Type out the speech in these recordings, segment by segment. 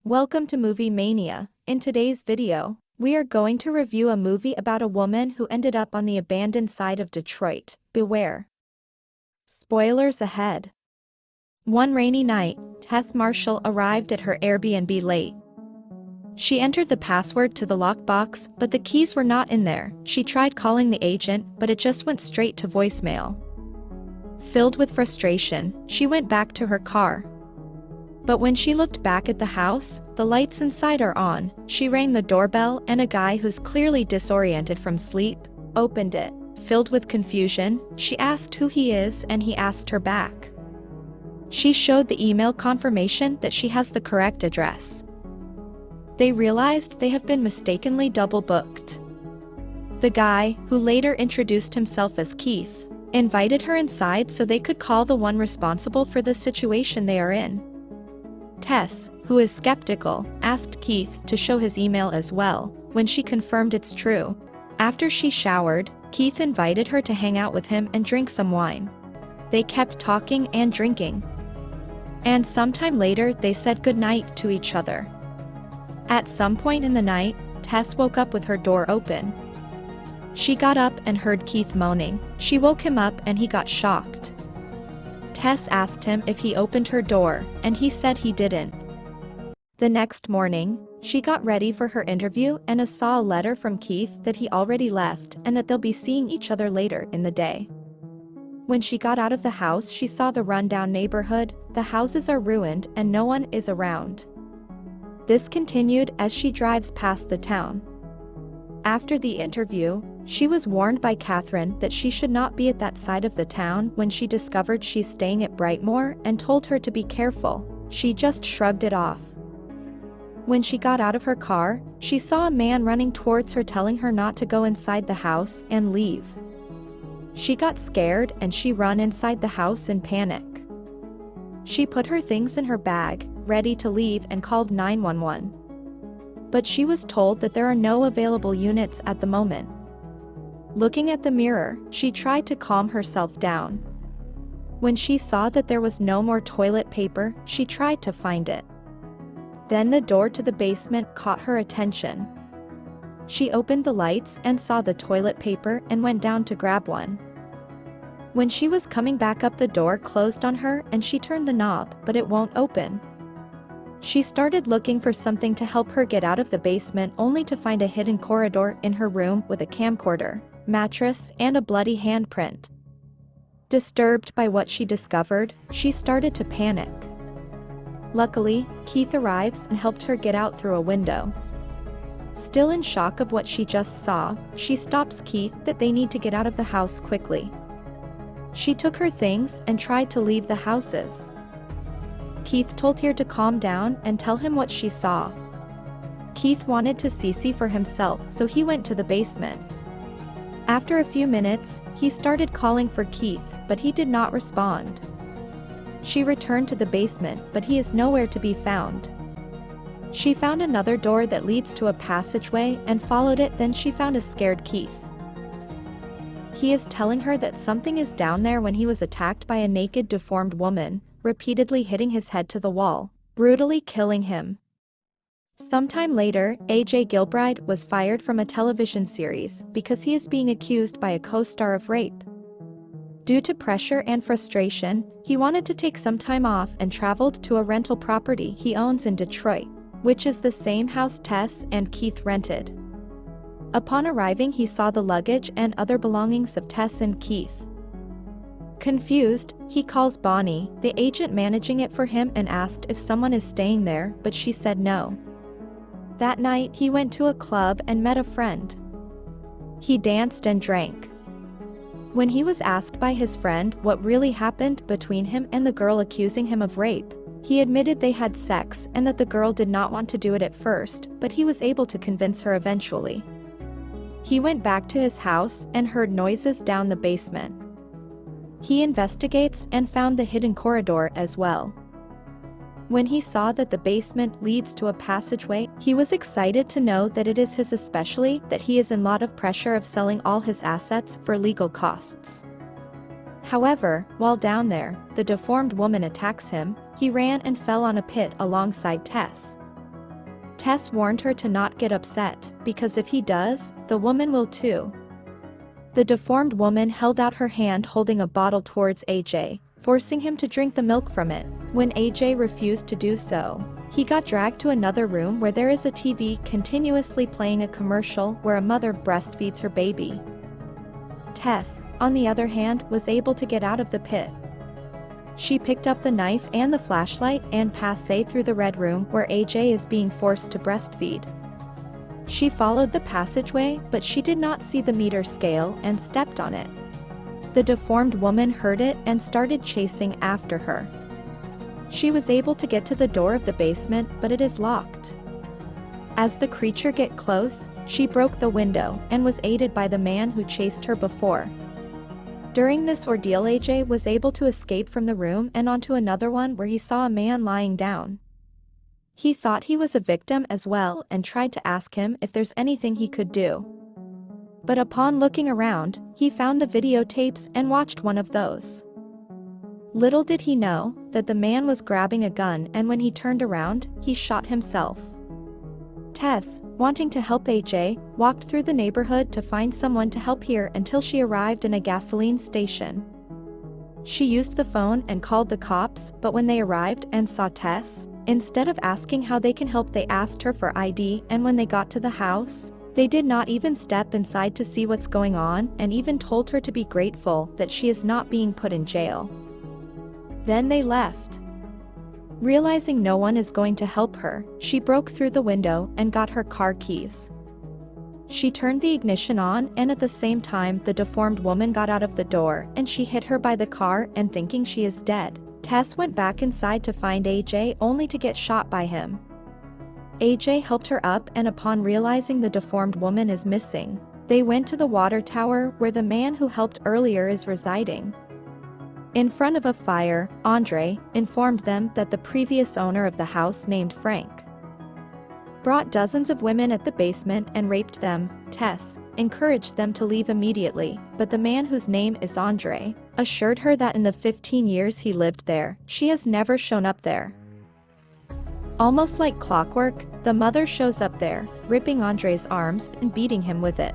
Welcome to Movie Mania. In today's video, we are going to review a movie about a woman who ended up on the abandoned side of Detroit. Beware. Spoilers ahead. One rainy night, Tess Marshall arrived at her Airbnb late. She entered the password to the lockbox, but the keys were not in there. She tried calling the agent, but it just went straight to voicemail. Filled with frustration, she went back to her car. But when she looked back at the house, the lights inside are on. She rang the doorbell and a guy who's clearly disoriented from sleep opened it. Filled with confusion, she asked who he is and he asked her back. She showed the email confirmation that she has the correct address. They realized they have been mistakenly double-booked. The guy, who later introduced himself as Keith, invited her inside so they could call the one responsible for the situation they are in. Tess, who is skeptical, asked Keith to show his email as well. When she confirmed it's true, after she showered, Keith invited her to hang out with him and drink some wine. They kept talking and drinking. And sometime later they said goodnight to each other. At some point in the night, Tess woke up with her door open. She got up and heard Keith moaning. She woke him up and he got shocked. Tess asked him if he opened her door, and he said he didn't. The next morning, she got ready for her interview and saw a letter from Keith that he already left and that they'll be seeing each other later in the day. When she got out of the house, she saw the rundown neighborhood. The houses are ruined and no one is around. This continued as she drives past the town. After the interview, she was warned by Catherine that she should not be at that side of the town. When she discovered she's staying at Brightmoor and told her to be careful, she just shrugged it off. When she got out of her car, she saw a man running towards her telling her not to go inside the house and leave. She got scared and she ran inside the house in panic. She put her things in her bag, ready to leave, and called 911. But she was told that there are no available units at the moment. Looking at the mirror, she tried to calm herself down. When she saw that there was no more toilet paper, she tried to find it. Then the door to the basement caught her attention. She opened the lights and saw the toilet paper and went down to grab one. When she was coming back up, the door closed on her and she turned the knob, but it won't open. She started looking for something to help her get out of the basement, only to find a hidden corridor in her room with a camcorder, mattress, and a bloody handprint. Disturbed by what she discovered, she started to panic. Luckily, Keith arrives and helped her get out through a window. Still in shock of what she just saw, she stops Keith that they need to get out of the house quickly. She took her things and tried to leave the houses. Keith told her to calm down and tell him what she saw. Keith wanted to see for himself, so he went to the basement. After a few minutes, he started calling for Keith, but he did not respond. She returned to the basement, but he is nowhere to be found. She found another door that leads to a passageway and followed it. Then she found a scared Keith. He is telling her that something is down there when he was attacked by a naked, deformed woman, repeatedly hitting his head to the wall, brutally killing him. Sometime later, A.J. Gilbride was fired from a television series because he is being accused by a co-star of rape. Due to pressure and frustration, he wanted to take some time off and traveled to a rental property he owns in Detroit, which is the same house Tess and Keith rented. Upon arriving, he saw the luggage and other belongings of Tess and Keith. Confused, he calls Bonnie, the agent managing it for him, and asked if someone is staying there, but she said no. That night he went to a club and met a friend. He danced and drank. When he was asked by his friend what really happened between him and the girl accusing him of rape, he admitted they had sex and that the girl did not want to do it at first, but he was able to convince her eventually. He went back to his house and heard noises down the basement. He investigates and found the hidden corridor as well. When he saw that the basement leads to a passageway, he was excited to know that it is his, especially that he is in lot of pressure of selling all his assets for legal costs. However, while down there, the deformed woman attacks him. He ran and fell on a pit alongside Tess. Tess warned her to not get upset, because if he does, the woman will too. The deformed woman held out her hand holding a bottle towards AJ, forcing him to drink the milk from it. When AJ refused to do so, he got dragged to another room where there is a TV continuously playing a commercial where a mother breastfeeds her baby. Tess, on the other hand, was able to get out of the pit. She picked up the knife and the flashlight and passed through the red room where AJ is being forced to breastfeed. She followed the passageway, but she did not see the meter scale and stepped on it. The deformed woman heard it and started chasing after her. She was able to get to the door of the basement, but it is locked. As the creature got close, she broke the window and was aided by the man who chased her before. During this ordeal, AJ was able to escape from the room and onto another one where he saw a man lying down. He thought he was a victim as well and tried to ask him if there's anything he could do. But upon looking around, he found the videotapes and watched one of those. Little did he know that the man was grabbing a gun, and when he turned around, he shot himself. Tess, wanting to help AJ, walked through the neighborhood to find someone to help her until she arrived in a gasoline station. She used the phone and called the cops, but when they arrived and saw Tess, instead of asking how they can help, they asked her for ID, and when they got to the house, they did not even step inside to see what's going on and even told her to be grateful that she is not being put in jail. Then they left. Realizing no one is going to help her, she broke through the window and got her car keys. She turned the ignition on, and at the same time the deformed woman got out of the door and she hit her by the car, and thinking she is dead, Tess went back inside to find AJ only to get shot by him. AJ helped her up, and upon realizing the deformed woman is missing, they went to the water tower where the man who helped earlier is residing. In front of a fire, Andre informed them that the previous owner of the house, named Frank, brought dozens of women at the basement and raped them. Tess encouraged them to leave immediately, but the man, whose name is Andre, assured her that in the 15 years he lived there, she has never shown up there. Almost like clockwork, the mother shows up there, ripping Andre's arms and beating him with it.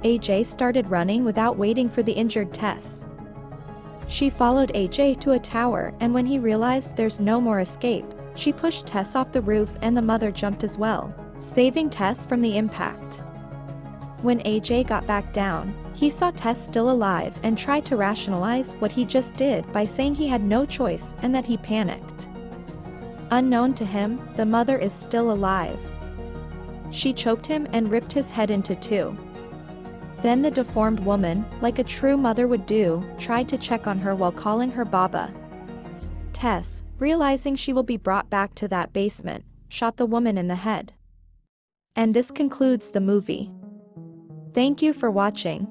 AJ started running without waiting for the injured Tess. She followed AJ to a tower, and when he realized there's no more escape, she pushed Tess off the roof, and the mother jumped as well, saving Tess from the impact. When AJ got back down, he saw Tess still alive and tried to rationalize what he just did by saying he had no choice and that he panicked. Unknown to him, the mother is still alive. She choked him and ripped his head into two. Then the deformed woman, like a true mother would do, tried to check on her while calling her Baba. Tess, realizing she will be brought back to that basement, shot the woman in the head. And this concludes the movie. Thank you for watching.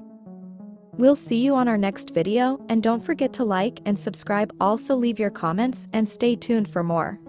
We'll see you on our next video, and don't forget to like and subscribe. Also leave your comments and stay tuned for more.